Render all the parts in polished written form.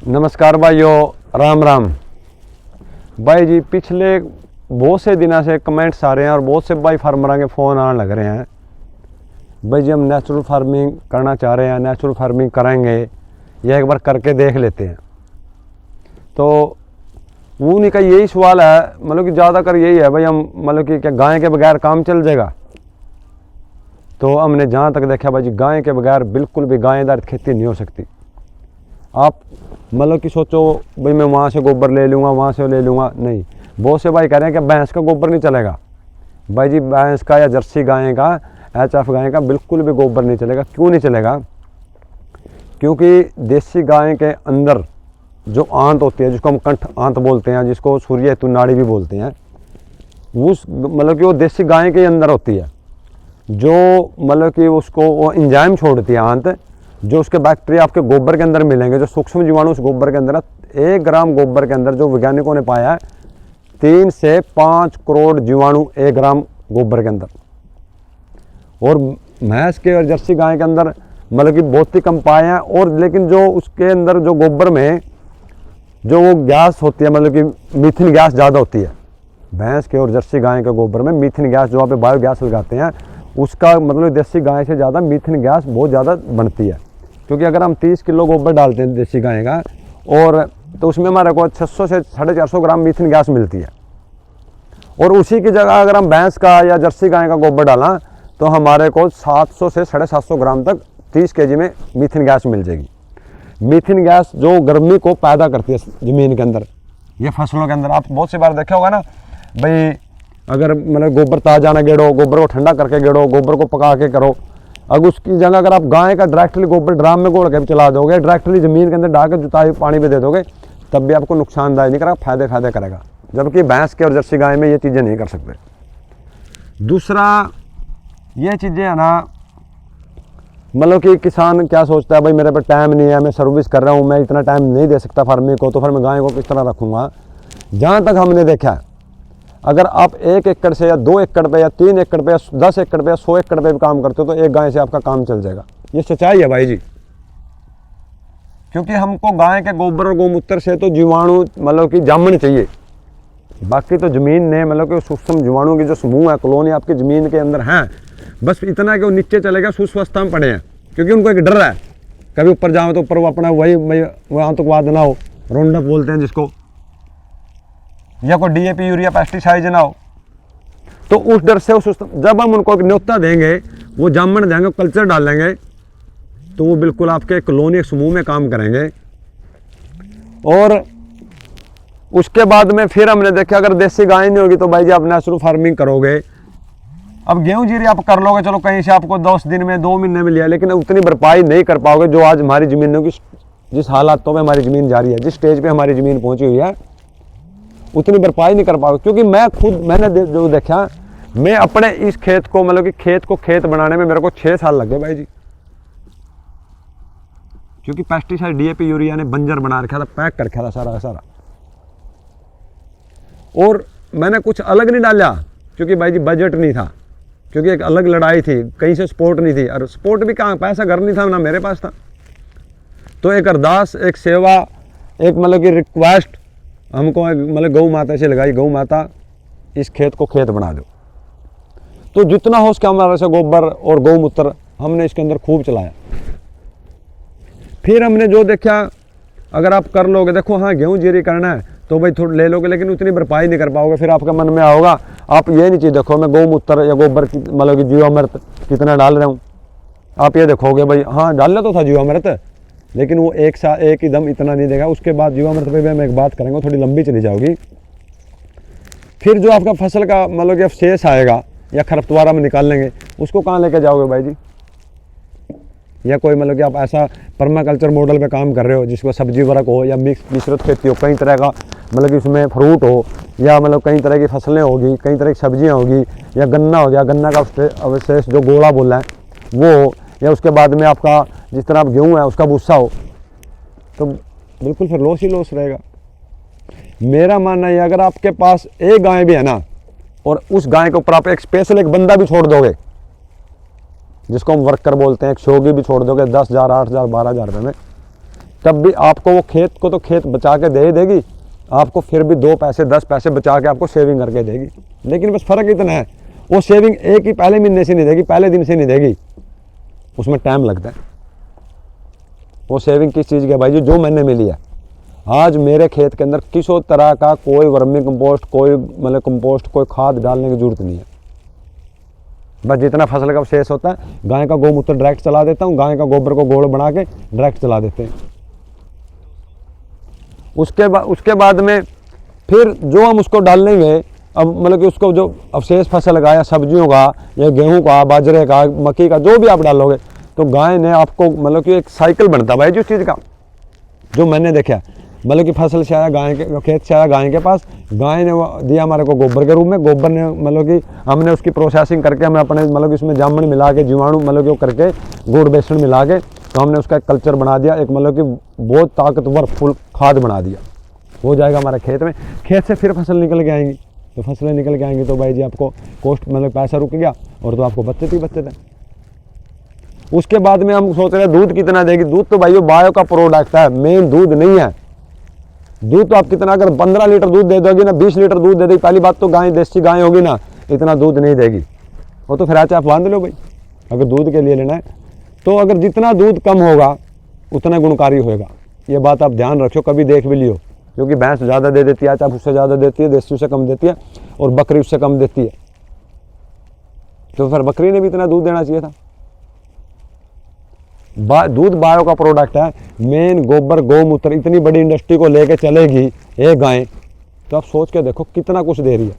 नमस्कार भाइयों, राम राम। भाई जी पिछले बहुत से दिनों से कमेंट्स आ रहे हैं और बहुत से भाई फार्मर के फ़ोन आने लग रहे हैं। भाई जी हम नेचुरल फार्मिंग करना चाह रहे हैं, नेचुरल फार्मिंग करेंगे या एक बार करके देख लेते हैं। तो उन्हीं का यही सवाल है, मतलब कि ज़्यादातर यही है भाई, हम मतलब कि क्या गाय के बगैर काम चल जाएगा। तो हमने जहाँ तक देखा भाई जी, गाय के बगैर बिल्कुल भी गायेदार खेती नहीं हो सकती। आप मतलब कि सोचो भाई मैं वहाँ से गोबर ले लूँगा, वहाँ से ले लूँगा, नहीं। बहुत से भाई कह रहे हैं कि भैंस का गोबर नहीं चलेगा। भाई जी भैंस का या जर्सी गाय का, एचएफ गाय का बिल्कुल भी गोबर नहीं चलेगा। क्यों नहीं चलेगा? क्योंकि देसी गाय के अंदर जो आंत होती है, जिसको हम कंठ आंत बोलते हैं, जिसको सूर्य हेतु नाड़ी भी बोलते हैं, उस मतलब कि वो देसी गाय के अंदर होती है, जो मतलब कि उसको वो एंजाइम छोड़ती है आंत, जो उसके बैक्टीरिया आपके गोबर के अंदर मिलेंगे, जो सूक्ष्म जीवाणु उस गोबर के अंदर है। 1 ग्राम गोबर के अंदर जो वैज्ञानिकों ने पाया है 3 से 5 करोड़ जीवाणु 1 ग्राम गोबर के अंदर। और भैंस के और जर्सी गाय के अंदर मतलब कि बहुत ही कम पाए हैं। और लेकिन जो उसके अंदर जो गोबर में जो वो गैस होती है, मतलब कि मीथेन गैस ज़्यादा होती है। भैंस के और जर्सी गाय के गोबर में मीथेन गैस, जो आप बायो गैस लगाते हैं, उसका मतलब देसी गाय से ज़्यादा मीथेन गैस बहुत ज़्यादा बनती है। क्योंकि अगर हम 30 किलो गोबर डालते हैं देसी गाय का, और तो उसमें हमारे को 600 से 450 ग्राम मीथेन गैस मिलती है। और उसी की जगह अगर हम भैंस का या जर्सी गाय का गोबर डाला तो हमारे को 700 से 750 ग्राम तक 30 केजी में मीथेन गैस मिल जाएगी। मीथेन गैस जो गर्मी को पैदा करती है ज़मीन के अंदर, ये फसलों के अंदर। आप बहुत सी बार देखा होगा ना भाई, अगर मतलब गोबर ताज़ा ना गेड़ो, गोबर को ठंडा करके गेड़ो, गोबर को पका के करो। अगर उसकी जगह अगर आप गाय का डायरेक्टली गोबर ड्राम में घोल के भी चला दोगे, डायरेक्टली ज़मीन के अंदर डाल के जुताई पानी भी दे दोगे, तब भी आपको नुकसानदायक नहीं करेगा, फायदे करेगा। जबकि भैंस के और जर्सी गाय में ये चीज़ें नहीं कर सकते। दूसरा ये चीज़ें है ना, मतलब कि किसान क्या सोचता है, भाई मेरे पर टाइम नहीं है, मैं सर्विस कर रहा हूँ, मैं इतना टाइम नहीं दे सकता फार्मिंग को, तो फिर मैं गाय को किस तरह रखूँगा। जहाँ तक हमने देखा है, अगर आप 1 एकड़ से या 2 एकड़ पे या 3 एकड़ पे या 10 एकड़ पे या 100 एकड़ पे भी काम करते हो तो एक गाय से आपका काम चल जाएगा। ये सच्चाई है भाई जी। क्योंकि हमको गाय के गोबर और गौमूत्र से तो जीवाणु मतलब कि जामनी चाहिए। बाकी तो ज़मीन ने मतलब कि सूक्ष्म जीवाणु की जो समूह है, कॉलोनी आपकी ज़मीन के अंदर है, बस इतना कि वो नीचे चलेगा, सुस्वस्था में पड़े हैं। क्योंकि उनको एक डर है, कभी ऊपर जाओ तो ऊपर वो अपना वही आतंकवाद ना हो, राउंडअप बोलते हैं जिसको, या कोई डीएपी यूरिया पेस्टिसाइड ना हो। तो उस डर से जब हम उनको एक न्योता देंगे, वो जामन देंगे, कल्चर डालेंगे, तो वो बिल्कुल आपके कॉलोनी समूह में काम करेंगे। और उसके बाद में फिर हमने देखा, अगर देसी गाय नहीं होगी तो भाई जी आप नेचुरल फार्मिंग करोगे। अब गेहूं जीरी आप कर लोगे, चलो कहीं से आपको 10 दिन में 2 महीने में लिया, लेकिन उतनी भरपाई नहीं कर पाओगे जो आज हमारी ज़मीनों की जिस हालातों में हमारी ज़मीन जा रही है, जिस स्टेज पे हमारी ज़मीन पहुंची हुई है, उतनी भरपाई नहीं कर पाओगे। क्योंकि मैंने जो देखा, मैं अपने इस खेत को मतलब कि खेत बनाने में मेरे को 6 साल लग गए भाई जी। क्योंकि पेस्टिसाइड डीएपी यूरिया ने बंजर बना रखा था, पैक कर रखा था सारा का सारा। और मैंने कुछ अलग नहीं डाला, क्योंकि भाई जी बजट नहीं था, क्योंकि एक अलग लड़ाई थी, कहीं से सपोर्ट नहीं थी। और सपोर्ट भी कहाँ, पैसा घर नहीं था ना मेरे पास था। तो एक अरदास, एक सेवा, एक मतलब कि रिक्वेस्ट हमको मतलब गौ माता से लगाई, गौ माता इस खेत को खेत बना दो। तो जितना हो सके हमारे से गोबर और गौमूत्र हमने इसके अंदर खूब चलाया। फिर हमने जो देखा, अगर आप कर लोगे, देखो हाँ गेहूं जीरी करना है तो भाई थोड़ा ले लोगे, लेकिन उतनी भरपाई नहीं कर पाओगे। फिर आपके मन में आओगा, आप ये नहीं चीज़ देखो मैं गौमूत्र या गोबर मतलब कि जीवामृत कितना डाल रहा हूँ। आप ये देखोगे भाई हाँ डालना तो था जीवामृत, लेकिन वो एक ही दम इतना नहीं देगा। उसके बाद जीवामृत पे भी हम एक बात करेंगे, थोड़ी लंबी चली जाओगी। फिर जो आपका फसल का मतलब कि अवशेष आएगा या खरपतवार हम निकाल लेंगे, उसको कहाँ लेके जाओगे भाई जी? या कोई मतलब कि आप ऐसा परमाकल्चर मॉडल पे काम कर रहे हो जिसको सब्जी वर्क हो या मिश्रित खेती हो, कई तरह का मतलब कि उसमें फ्रूट हो, या मतलब कई तरह की फसलें होगी, कई तरह की सब्जियां होगी, या गन्ना हो गया, गन्ना का अवशेष जो गोला बोला है वो हो, या उसके बाद में आपका जिस तरह आप गेहूँ है उसका भूसा हो, तो बिल्कुल फिर लॉस ही लॉस रहेगा। मेरा मानना है अगर आपके पास एक गाय भी है ना, और उस गाय के ऊपर आप एक स्पेशल एक बंदा भी छोड़ दोगे, जिसको हम वर्कर बोलते हैं, एक शोगी भी छोड़ दोगे 10,000, 8,000, 12,000 रुपये में, तब भी आपको वो खेत को तो खेत बचा के दे ही देगी, आपको फिर भी 2 पैसे 10 पैसे बचा के आपको सेविंग करके देगी। लेकिन बस फ़र्क इतना है, वो सेविंग एक ही पहले महीने से नहीं देगी, पहले दिन से नहीं देगी, उसमें टाइम लगता है। वो सेविंग किस चीज़ की है भाई जी? जो मैंने मिली है। आज मेरे खेत के अंदर किसी तरह का कोई वर्मी कंपोस्ट, कोई मतलब कंपोस्ट, कोई खाद डालने की जरूरत नहीं है। बस जितना फसल का शेष होता है, गाय का गोमूत्र डायरेक्ट चला देता हूँ, गाय का गोबर को गोड़ बना के डायरेक्ट चला देते हैं। उसके बाद में फिर जो हम उसको डालेंगे, अब मतलब कि उसको जो अवशेष फसल का या सब्जियों का या गेहूं का, बाजरे का, मक्की का, जो भी आप डालोगे, तो गाय ने आपको मतलब कि एक साइकिल बनता भाई जी उस चीज़ का, जो मैंने देखा। मतलब कि फसल से आया गाय के, खेत से आया गाय के पास, गाय ने वो दिया हमारे को गोबर के रूप में, गोबर ने मतलब कि हमने उसकी प्रोसेसिंग करके, हमें अपने मतलब कि उसमें जामन मिला के, जीवाणु मतलब कि वो करके, गुड़ बेसन मिला के, तो हमने उसका एक कल्चर बना दिया, एक मतलब कि बहुत ताकतवर फुल खाद बना दिया। हो जाएगा हमारे खेत में, खेत से फिर फसल निकल के आएंगी, तो फसलें निकल के आएंगी तो भाई जी आपको कॉस्ट मतलब पैसा रुक गया, और तो आपको बचत ही बचत है। उसके बाद में हम सोच रहे हैं दूध कितना देगी। दूध तो भाई वो बायो का प्रोडक्ट है, मेन दूध नहीं है। दूध तो आप कितना, अगर 15 लीटर दूध दे दोगे ना, 20 लीटर दूध दे देगी, पहली बात तो गाय देसी गाय होगी ना, इतना दूध नहीं देगी। वो तो फिर आप बांध लो भाई, अगर दूध के लिए लेना है तो। अगर जितना दूध कम होगा उतना गुणकारी होगा, ये बात आप ध्यान रखो, कभी देख भी लियो। क्योंकि भैंस ज़्यादा दे देती है, चाहे उससे ज़्यादा देती है, देसी उससे कम देती है, और बकरी उससे कम देती है, तो फिर बकरी ने भी इतना दूध देना चाहिए था। दूध बायो का प्रोडक्ट है, मेन गोबर गौमूत्र, इतनी बड़ी इंडस्ट्री को लेके चलेगी एक गाय, तो आप सोच के देखो कितना कुछ दे रही है।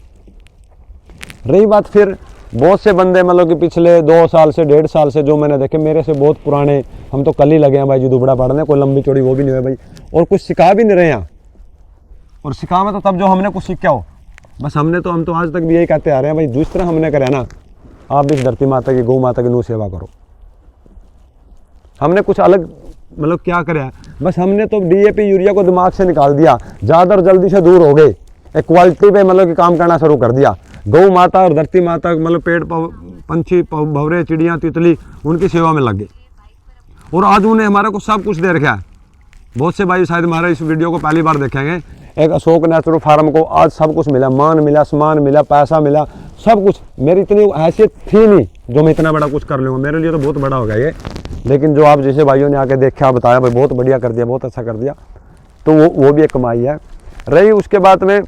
रही बात फिर बहुत से बंदे मतलब कि पिछले 2 साल से 1.5 साल से जो मैंने देखे, मेरे से बहुत पुराने, हम तो कल ही लगे हैं भाई जी दुबड़ा पड़ने, कोई लंबी चौड़ी वो भी नहीं है भाई, और कुछ सिखा भी नहीं रहे हैं। और सिखा में तो तब जो हमने कुछ सीखा हो, बस हम तो आज तक भी यही कहते आ रहे हैं भाई, जिस तरह हमने करे ना, आप भी इस धरती माता की, गौ माता की नू सेवा करो। हमने कुछ अलग मतलब क्या करे, बस हमने तो DAP यूरिया को दिमाग से निकाल दिया, ज़्यादा और जल्दी से दूर हो गए, एक क्वालिटी पे मतलब कि काम करना शुरू कर दिया। गौ माता और धरती माता मतलब पेड़ पंछी भंवरे चिड़ियाँ तितली उनकी सेवा में लग गए, और आज उन्हें हमारे को सब कुछ दे रखा है। बहुत से भाई शायद हमारे इस वीडियो को पहली बार देखेंगे, एक अशोक नेचुरल फार्म को आज सब कुछ मिला, मान मिला, सम्मान मिला, पैसा मिला, सब कुछ। मेरी इतनी हैसियत थी नहीं जो मैं इतना बड़ा कुछ कर लूँगा, मेरे लिए तो बहुत बड़ा हो गया ये। लेकिन जो आप जैसे भाइयों ने आके देखा, बताया भाई बहुत बढ़िया कर दिया, बहुत अच्छा कर दिया, तो वो भी एक कमाई है। रही उसके बाद में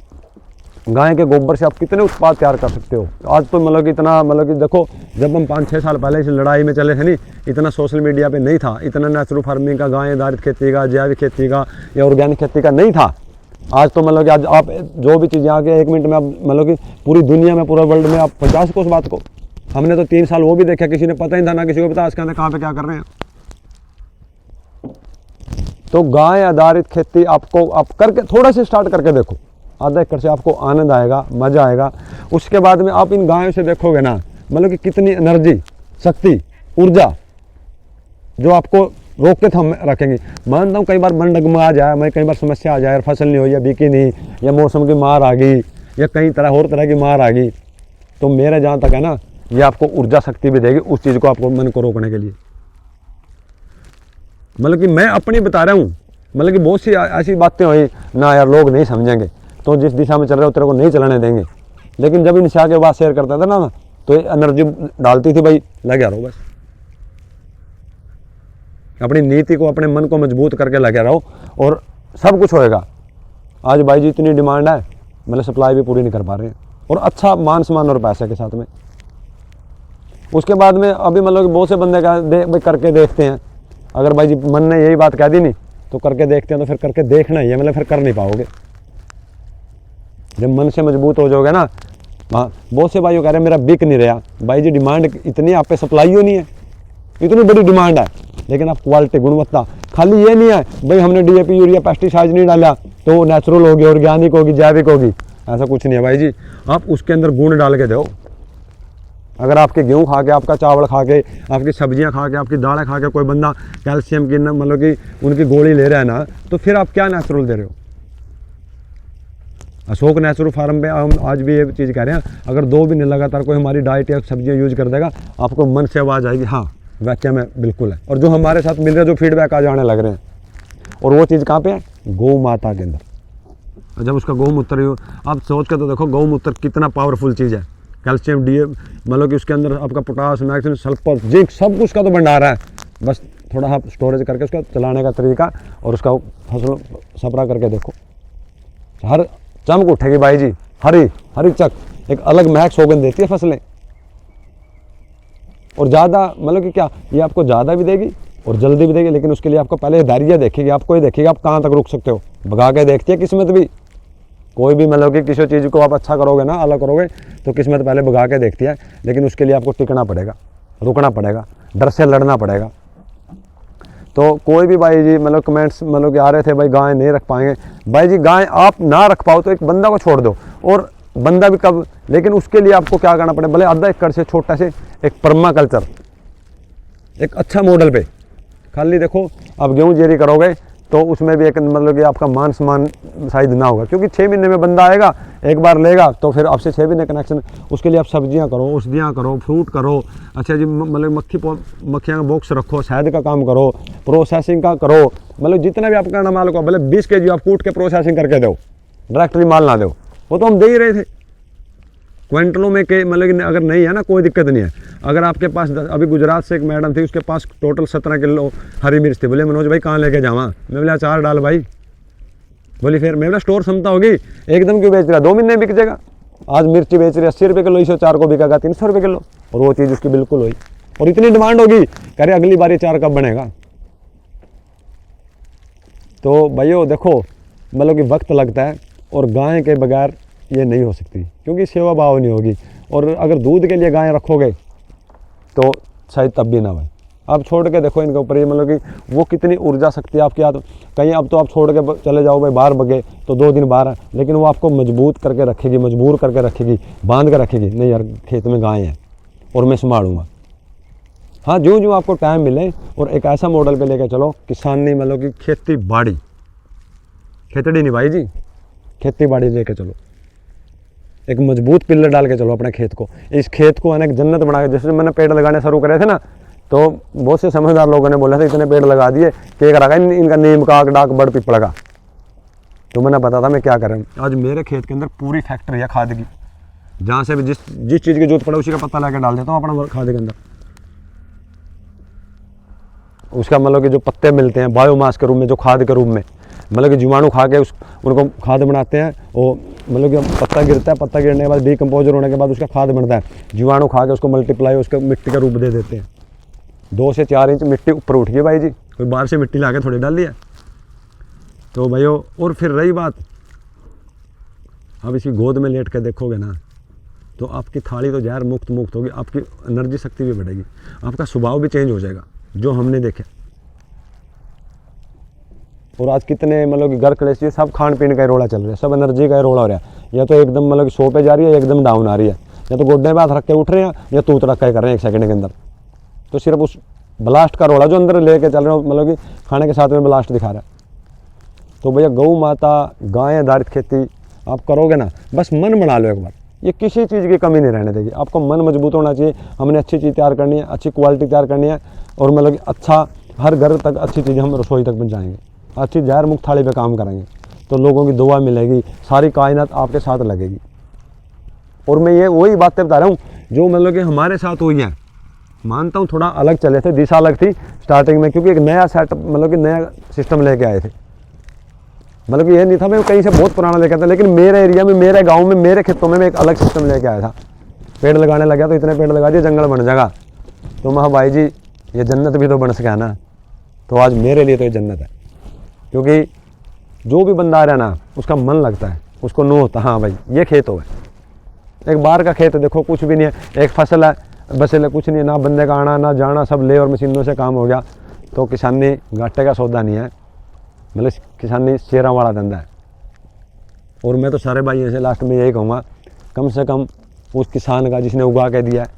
गाय के गोबर से आप कितने उत्पाद तैयार कर सकते हो। आज तो मतलब कि इतना मतलब कि देखो, जब हम 5-6 साल पहले इस लड़ाई में चले थे नहीं, इतना सोशल मीडिया पे नहीं था, इतना नेचुरल फार्मिंग का, गाय आधारित खेती का, जैविक खेती का या ऑर्गेनिक खेती का नहीं था। आज तो मतलब कि आज आप जो भी चीज़ें आके 1 मिनट में आप मतलब कि पूरी दुनिया में, पूरा वर्ल्ड में आप पहुँचा सको उस बात को। हमने तो 3 साल वो भी देखा, किसी ने पता ही था ना, किसी को पता इसके अंदर कहाँ पे क्या कर रहे हैं। तो गाय आधारित खेती आपको आप करके थोड़ा से स्टार्ट करके देखो, आधा एकड़ से आपको आनंद आएगा, मज़ा आएगा। उसके बाद में आप इन गायों से देखोगे ना, मतलब कि कितनी एनर्जी, शक्ति, ऊर्जा जो आपको रोक के थम रखेंगे। मानता हूँ कई बार मन डगमगा जाए, मैं कई बार समस्या आ जाए, फसल नहीं हुई या बिकी नहीं, या मौसम की मार आ गई, या कई तरह और तरह की मार आ गई, तो मेरा जहाँ तक है ना, ये आपको ऊर्जा शक्ति भी देगी उस चीज़ को, आपको मन को रोकने के लिए। मतलब कि मैं अपनी बता रहा हूँ, मतलब कि बहुत सी ऐसी बातें हुई ना यार, लोग नहीं समझेंगे, तो जिस दिशा में चल रहे हो तेरे को नहीं चलाने देंगे। लेकिन जब इन शाह के बाद शेयर करता था ना, तो एनर्जी डालती थी भाई, लगे रहो बस, अपनी नीति को, अपने मन को मजबूत करके लगे रहो और सब कुछ होएगा। आज भाई जी इतनी डिमांड है, मतलब सप्लाई भी पूरी नहीं कर पा रहे हैं, और अच्छा मान सम्मान और पैसे के साथ में। उसके बाद में अभी मतलब कि बहुत से बंदे भाई करके देखते हैं, अगर भाई जी मन ने यही बात कह दी नहीं तो करके देखते हैं, तो फिर करके देखना ही है, मतलब फिर कर नहीं पाओगे। जब मन से मजबूत हो जाओगे ना, हाँ बहुत से भाइयों कह रहे हैं मेरा बिक नहीं रहा, भाई जी डिमांड इतनी, आप पे सप्लाई ही नहीं है, इतनी बड़ी डिमांड है, लेकिन आप क्वालिटी, गुणवत्ता, खाली ये नहीं है भाई हमने DAP यूरिया पेस्टिसाइड नहीं डाला तो नेचुरल होगी, ऑर्गेनिक होगी, जैविक होगी, ऐसा कुछ नहीं है भाई जी। आप उसके अंदर गुण डाल के दो। अगर आपके गेहूँ खा के, आपका चावल खा के, आपकी सब्जियां खा के, आपकी दालें खा के कोई बंदा कैल्शियम की मतलब कि उनकी गोली ले रहा है ना, तो फिर आप क्या नेचुरल दे रहे हो। अशोक नेचुरल फार्म पे हम आज भी ये चीज़ कह रहे हैं, अगर 2 महीने लगातार कोई हमारी डाइट या सब्जियां यूज कर देगा, आपको मन से आवाज़ आएगी हाँ वाकई में बिल्कुल है। और जो हमारे साथ मिल रहे, जो फीडबैक आज आने लग रहे हैं, और वो चीज़ कहाँ पे है? गौ माता के अंदर। और जब उसका गौमूत्र, आप सोच के तो देखो गौमूत्र कितना पावरफुल चीज़ है। कैल्शियम, डी, मतलब कि उसके अंदर आपका पोटास, मैग्नीशियम, सल्फर, जिंक, सब कुछ का तो भंडार है। बस थोड़ा आप स्टोरेज करके उसका चलाने का तरीका और उसका फसल सपरा करके देखो, हर चमक उठेगी भाई जी। हरी हरी चक, एक अलग महक सौगंध देती है फसलें। और ज़्यादा मतलब कि क्या, ये आपको ज़्यादा भी देगी और जल्दी भी देगी, लेकिन उसके लिए आपको पहले धैर्य देखेगी, आपको ये देखेगी आप कहाँ तक रुक सकते हो। भगा के देखती है किस्मत भी। कोई भी मतलब कि किसी चीज़ को आप अच्छा करोगे ना, अलग करोगे, तो किस्मत पहले भगा के देखती है, लेकिन उसके लिए आपको टिकना पड़ेगा, रुकना पड़ेगा, डर से लड़ना पड़ेगा। तो कोई भी भाई जी मतलब कमेंट्स मतलब कि आ रहे थे भाई गाय नहीं रख पाएंगे, भाई जी गाय आप ना रख पाओ तो एक बंदा को छोड़ दो, और बंदा भी कब, लेकिन उसके लिए आपको क्या करना पड़ेगा, भले आधा एकड़ से छोटा से एक पर्मा कल्चर, एक अच्छा मॉडल पे खाली देखो। अब गेहूँ जेरी करोगे तो उसमें भी एक मतलब कि आपका मान सम्मान शायद ना होगा, क्योंकि 6 महीने में बंदा आएगा, एक बार लेगा तो फिर आपसे 6 महीने कनेक्शन। उसके लिए आप सब्जियां करो, औषधियाँ करो, फ्रूट करो, अच्छा जी मतलब मक्खियाँ का बॉक्स रखो, शहद का काम करो, प्रोसेसिंग का करो, मतलब जितना भी आपका करना माल को, भले 20 kg आप कूट के प्रोसेसिंग करके दो, डायरेक्टली माल ना दो, वो तो हम दे ही रहे थे क्विंटलों में के, मतलब कि अगर नहीं है ना कोई दिक्कत नहीं है। अगर आपके पास अभी गुजरात से एक मैडम थी, उसके पास टोटल 17 किलो हरी मिर्च थी। बोले मनोज भाई कहाँ लेके जावा? मैं बोला 4 डाल भाई। बोली फिर मैं बोला स्टोर क्षमता होगी, एकदम क्यों बेच रहा, 2 महीने बिक जाएगा। आज मिर्ची बेच रही 80 रुपये किलो, इसे 4 को बिकेगा 300 रुपये किलो, और वो चीज़ उसकी बिल्कुल हुई, और इतनी डिमांड होगी, कह रहे अगली बार ये 4 कब बनेगा। तो भाइयों देखो मतलब कि वक्त लगता है, और गाय के बगैर ये नहीं हो सकती, क्योंकि सेवा भाव नहीं होगी। और अगर दूध के लिए गाय रखोगे तो शायद तब भी ना भाई। आप छोड़ के देखो इनके ऊपर, ये मतलब कि वो कितनी ऊर्जा शक्ति आपकी याद, कहीं अब तो आप छोड़ के चले जाओ भाई बाहर बगे तो 2 दिन बाहर है, लेकिन वो आपको मजबूत करके रखेगी, मजबूर करके रखेगी, बांध कर रखेगी। नहीं यार खेत में गाय है और मैं संभालूंगा। हाँ जो जो आपको टाइम मिले, और एक ऐसा मॉडल पे लेके चलो, किसानी मतलब कि खेती बाड़ी, खेतड़ी नहीं भाई जी, खेती बाड़ी लेके चलो, एक मजबूत पिल्लर डाल के चलो अपने खेत को। इस खेत को अनेक जन्नत बना के, जैसे मैंने पेड़ लगाने शुरू करे थे ना, तो बहुत से समझदार लोगों ने बोला था इतने पेड़ लगा दिए कि एक रखा इनका नीम का, डाक, बड़, पिपड़ का। तो मैंने पता था मैं क्या करूँ। आज मेरे खेत के अंदर पूरी फैक्ट्री है खाद की, जहाँ से भी जिस चीज़ की जरूरत पड़े उसी का पत्ता ला डाल देता हूँ अपना खाद के अंदर। उसका मतलब कि जो पत्ते मिलते हैं बायोमास के रूप में, जो खाद के रूप में, मतलब कि जीवाणु खा के उनको खाद बनाते हैं। वो मतलब कि पत्ता गिरता है, पत्ता गिरने के बाद डिकम्पोजर होने के बाद उसका खाद बनता है, जीवाणु खा के उसको मल्टीप्लाई उसको मिट्टी का रूप दे देते हैं। 2 से 4 इंच मिट्टी ऊपर उठ गई भाई जी, कोई बाहर से मिट्टी ला के थोड़ी डाल दिया। तो भाइयों, और फिर रही बात, अब इसकी गोद में लेट के देखोगे ना, तो आपकी थाली तो जहर मुक्त होगी, आपकी एनर्जी शक्ति भी बढ़ेगी, आपका स्वभाव भी चेंज हो जाएगा, जो हमने देखे। और आज कितने मतलब कि घर कलेश, सब खान पीन का ही रोड़ा चल रहा है, सब एनर्जी का ही रोड़ा हो रहा है। या तो एकदम मतलब कि 100 पे जा रही है, एकदम डाउन आ रही है, या तो गोड्डे पे हाथ रख के उठ रहे हैं, या तूत रख के कर रहे हैं 1 सेकंड के अंदर। तो सिर्फ उस ब्लास्ट का रोड़ा जो अंदर लेके चल रहे हो, मतलब कि खाने के साथ में ब्लास्ट दिखा रहा है। तो भैया गौ माता, गाय आधारित खेती आप करोगे ना, बस मन बना लो एक बार, ये किसी चीज़ की कमी नहीं रहने देगी। आपको मन मजबूत होना चाहिए, हमने अच्छी चीज़ तैयार करनी है, अच्छी क्वालिटी तैयार करनी है, और मतलब कि अच्छा हर घर तक अच्छी चीज़ें हम रसोई तक पहुँचाएँगे, अच्छी जहर मुक्त थाली पे काम करेंगे, तो लोगों की दुआ मिलेगी, सारी कायनात आपके साथ लगेगी। और मैं ये वही बातें बता रहा हूँ जो मतलब कि हमारे साथ हुई हैं। मानता हूँ थोड़ा अलग चले थे, दिशा अलग थी स्टार्टिंग में, क्योंकि एक नया सेटअप मतलब कि नया सिस्टम लेके आए थे। मतलब कि ये नहीं था मैं कहीं से बहुत पुराना लेके आता, लेकिन मेरे एरिया में, मेरे गाँव में, मेरे खेतों में मैं एक अलग सिस्टम लेके आया था। पेड़ लगाने लगा तो इतने पेड़ लगा दिए जंगल बन जाएगा। तो मैं भाई जी ये जन्नत भी तो बन सका ना। तो आज मेरे लिए तो ये जन्नत है, क्योंकि जो भी बंदा आ रहा है ना उसका मन लगता है, उसको नो होता हाँ भाई ये खेत हो गए। एक बाहर का खेत देखो कुछ भी नहीं है, एक फसल है बस, कुछ नहीं है, ना बंदे का आना ना जाना, सब ले और मशीनों से काम हो गया। तो किसानी घाटे का सौदा नहीं है, मतलब किसानी शेरा वाला धंधा है। और मैं तो सारे भाइयों से लास्ट में यही कहूँगा, कम से कम उस किसान का जिसने उगा के दिया है,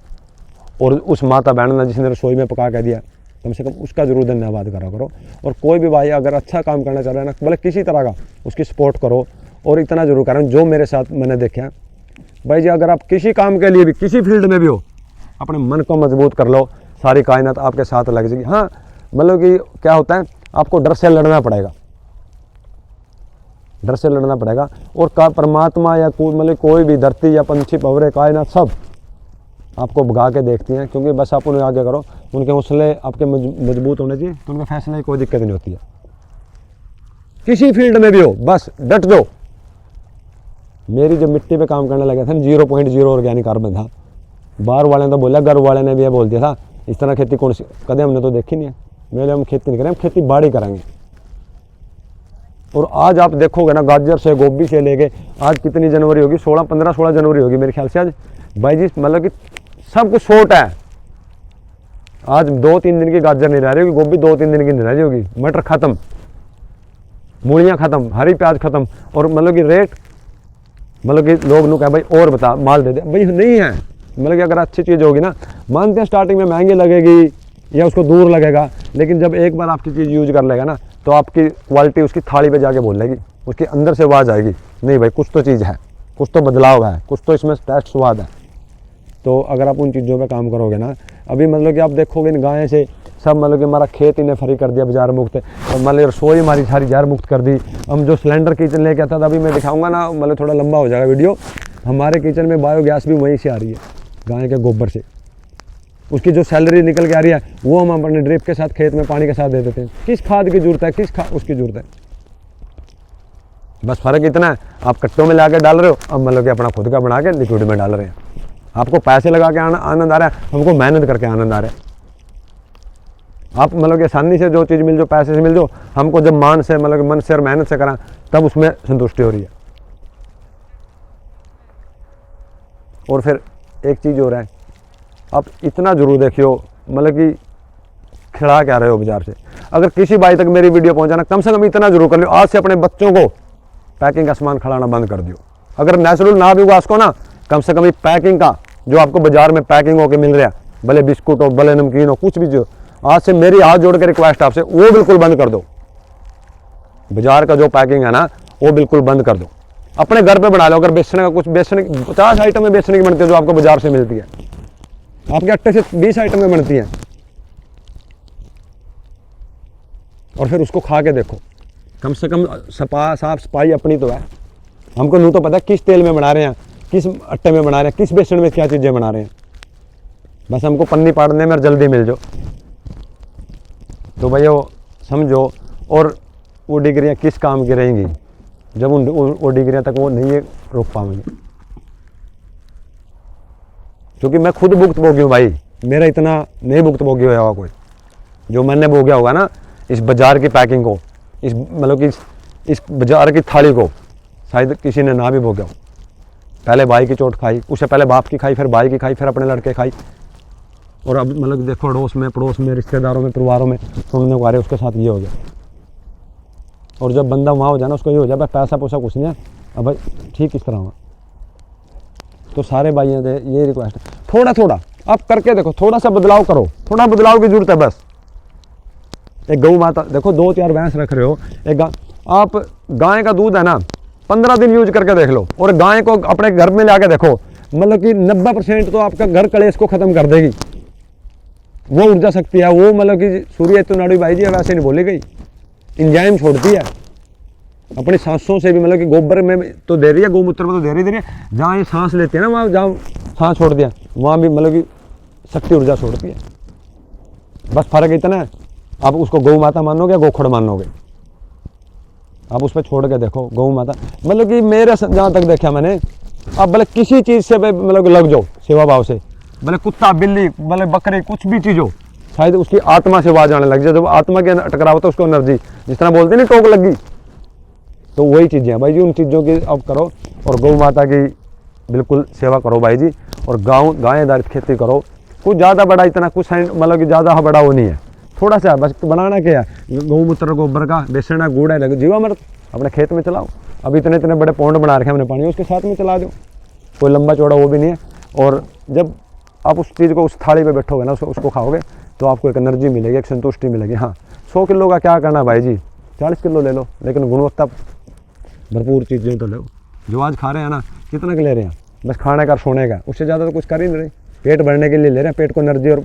और उस माता बहन ने जिसने रसोई में पका के दिया, कम से कम उसका जरूर धन्यवाद करा करो। और कोई भी भाई अगर अच्छा काम करना चाह रहा है ना, भले किसी तरह का, उसकी सपोर्ट करो। और इतना जरूर करें जो मेरे साथ मैंने देखा भाई जी, अगर आप किसी काम के लिए भी किसी फील्ड में भी हो, अपने मन को मजबूत कर लो, सारी कायनात आपके साथ लग जाएगी। हाँ मतलब कि क्या होता है, आपको डर से लड़ना पड़ेगा, डर से लड़ना पड़ेगा। और का परमात्मा या मतलब कोई भी धरती या पंछी भंवरे कायनात सब आपको भगा के देखती हैं, क्योंकि बस आप उन्हें आगे करो, उनके हौसले आपके मजबूत होने चाहिए, तो उनके फैसले में कोई दिक्कत नहीं होती है। किसी फील्ड में भी हो, बस डट दो। मेरी जब मिट्टी पे काम करने लगा था ना, 0.0 ऑर्गेनिक कार्बन था। बाहर वाले ने तो बोला, घर वाले ने भी ये बोल दिया था, इस तरह खेती कौन सी कदम हमने तो देखी नहीं है। मेरे हम खेती नहीं करें, हम खेती बाड़ी करेंगे। और आज आप देखोगे ना, गाजर से गोभी से लेके आज कितनी जनवरी होगी, 16 जनवरी होगी मेरे ख्याल से आज भाई जी। मतलब कि सब कुछ शॉर्ट है। आज 2-3 दिन की गाजर नहीं रह रही होगी, गोभी 2-3 दिन की नहीं रह रही होगी, मटर खत्म, मूलियाँ खत्म, हरी प्याज खत्म। और मतलब कि रेट, मतलब कि लोग नु कहे भाई और बता, माल दे दे, भाई नहीं है। मतलब कि अगर अच्छी चीज़ होगी ना, मानते हैं स्टार्टिंग में महंगी लगेगी या उसको दूर लगेगा, लेकिन जब एक बार आपकी चीज़ यूज कर लेगा ना, तो आपकी क्वालिटी उसकी थाली पे जाके बोलेगी, उसके अंदर से आवाज़ आएगी, नहीं भाई कुछ तो चीज़ है, कुछ तो बदलाव है, कुछ तो इसमें टेस्ट स्वाद है। तो अगर आप उन चीज़ों पे काम करोगे ना, अभी मतलब कि आप देखोगे इन गाय से सब, मतलब कि हमारा खेत इन्हें फ्री कर दिया बाजार मुक्त, और मतलब रसोई हमारी सारी जार मुक्त कर दी। हम जो सिलेंडर किचन लेके आता था, अभी मैं दिखाऊंगा ना, मतलब थोड़ा लंबा हो जाएगा वीडियो। हमारे किचन में बायोगैस भी वहीं से आ रही है, गाय के गोबर से। उसकी जो सैलरी निकल के आ रही है, वो हम अपने ड्रिप के साथ खेत में पानी के साथ दे देते हैं। किस खाद की जरूरत है, किस उसकी जरूरत है। बस फ़र्क इतना है, आप कट्टों में ला के डाल रहे हो, अब मतलब कि अपना खुद का बना के लिक्विड में डाल रहे हैं। आपको पैसे लगा के आनंद आ रहा है, हमको मेहनत करके आनंद आ रहा है। आप मतलब कि आसानी से जो चीज़ मिल जाओ, पैसे से मिल जाओ, हमको जब मान से, मतलब मन से और मेहनत से करा, तब उसमें संतुष्टि हो रही है। और फिर एक चीज़ हो रहा है, आप इतना जरूर देखियो, मतलब कि खिला के आ रहे हो बाजार से, अगर किसी भाई तक मेरी वीडियो पहुंचाना, कम से कम इतना जरूर कर लो, आज से अपने बच्चों को पैकिंग का सामान खिलाना बंद कर दियो। अगर नेचुरल ना भी हुआ उसको ना, कम से कम ये पैकिंग का जो आपको बाजार में पैकिंग होके मिल रहा है, भले बिस्कुट हो, भले नमकीन हो, कुछ भी, जो आज से मेरी हाथ जोड़ के रिक्वेस्ट आपसे, वो बिल्कुल बंद कर दो। बाजार का जो पैकिंग है ना, वो बिल्कुल बंद कर दो। अपने घर पे बना लो। अगर बेचने का कुछ, बेचने 50 आइटम में बेचने की बनती है जो आपको बाजार से मिलती है, आपके आटे से 20 आइटम में बनती है, और फिर उसको खा के देखो, कम से कम साफ सफाई अपनी तो है। हमको नहीं तो पता किस तेल में बना रहे हैं, किस आटे में बना रहे हैं, किस बेसन में क्या चीज़ें बना रहे हैं। बस हमको पन्नी पाड़ने में और जल्दी मिल जाओ। तो भैया समझो, और वो डिग्रियाँ किस काम की रहेंगी जब वो डिग्रियाँ तक वो नहीं रोक पाएंगे। क्योंकि मैं खुद भुगत भोगी हूँ भाई, मेरा इतना नहीं भुगत भोगी होगा कोई, जो मैंने भोगया होगा ना इस बाजार की पैकिंग को, इस मतलब कि इस बाजार की थाली को, शायद किसी ने ना भी भोगा हो। पहले भाई की चोट खाई, उससे पहले बाप की खाई, फिर भाई की खाई, फिर अपने लड़के खाई, और अब मतलब देखो अड़ोस में, पड़ोस में, रिश्तेदारों में, परिवारों में सुनने को आ रहे, उसके साथ ये हो गया। और जब बंदा वहाँ हो जाए ना, उसको ये हो जाए भाई पैसा पैसा कुछ नहीं है, अब भाई ठीक इस तरह हुआ। तो सारे भाइयों से ये रिक्वेस्ट है, थोड़ा थोड़ा आप करके देखो, थोड़ा सा बदलाव करो, थोड़ा बदलाव की जरूरत है बस। एक गौ माता देखो, 2-4 भैंस रख रहे हो, एक आप गाय का दूध है ना 15 दिन यूज करके देख लो, और गाय को अपने घर में लाके देखो, मतलब कि 90% तो आपका घर कलेश को खत्म कर देगी। वो ऊर्जा शक्ति है, वो मतलब कि सूर्य तो नाड़ी भाई जी वैसे नहीं बोली गई, इंजाइम छोड़ती है अपनी सांसों से भी, मतलब कि गोबर में तो दे रही है, गौमूत्र में तो दे रही है, जहाँ ये सांस लेते हैं ना, वहाँ जहाँ सांस छोड़ दिया वहाँ भी मतलब कि शक्ति ऊर्जा छोड़ती है। बस फर्क इतना है, आप उसको गौ माता मानोगे या गोखड़ मानोगे, आप उस पर छोड़ के देखो। गौ माता मतलब कि मेरे जहाँ तक देखा मैंने, आप भले किसी चीज़ से मतलब लग जाओ सेवा भाव से, भले कुत्ता बिल्ली भले बकरे कुछ भी चीज़ हो, शायद उसकी आत्मा से आवाज़ आने लग जाए। जब आत्मा के टकराव तो उसको एनर्जी, जिस तरह बोलते हैं ना टोक लगी, तो वही चीज़ें हैं भाई जी। उन चीज़ों की अब करो, और गौ माता की बिल्कुल सेवा करो भाई जी, और गाय आधारित खेती करो। कुछ ज़्यादा बड़ा इतना कुछ मतलब कि ज़्यादा बड़ा वो नहीं है, थोड़ा सा बस बनाना क्या है, गौमूत्र गोबर का बेसन है, गुड़ है, लगे जीवामृत अपने खेत में चलाओ। अब इतने इतने बड़े पौंड बना रखे हमने पानी, उसके साथ में चला दो, कोई लंबा चौड़ा वो भी नहीं है। और जब आप उस चीज़ को उस थाली पे बैठोगे ना, उसको खाओगे, तो आपको एक एनर्जी मिलेगी, एक संतुष्टि मिलेगी। हाँ 100 किलो का क्या करना भाई जी, 40 किलो ले लो, लेकिन गुणवत्ता भरपूर चीज़ें तो लो। जो आज खा रहे हैं ना, कितना के ले रहे हैं, बस खाने का सोने का, उससे ज़्यादा तो कुछ कर ही नहीं रहे। पेट भरने के लिए ले रहे हैं, पेट को एनर्जी और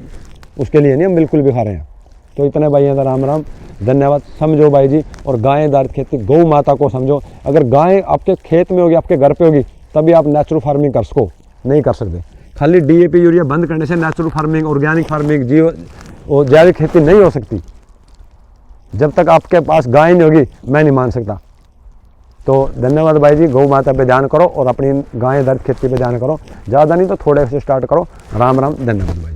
उसके लिए नहीं हम बिल्कुल भी खा रहे हैं। तो इतने भाई हैं, राम राम, धन्यवाद। समझो भाई जी, और गाय आधारित खेती, गौ माता को समझो। अगर गाय आपके खेत में होगी, आपके घर पे होगी, तभी आप नेचुरल फार्मिंग कर सको, नहीं कर सकते। खाली DAP यूरिया बंद करने से नेचुरल फार्मिंग, ऑर्गेनिक फार्मिंग, जैविक खेती नहीं हो सकती। जब तक आपके पास गाय नहीं होगी, मैं नहीं मान सकता। तो धन्यवाद भाई जी, गौ माता पे ध्यान करो और अपनी गाय आधारित खेती पे ध्यान करो। ज़्यादा नहीं तो थोड़े से स्टार्ट करो। राम राम, धन्यवाद भाई।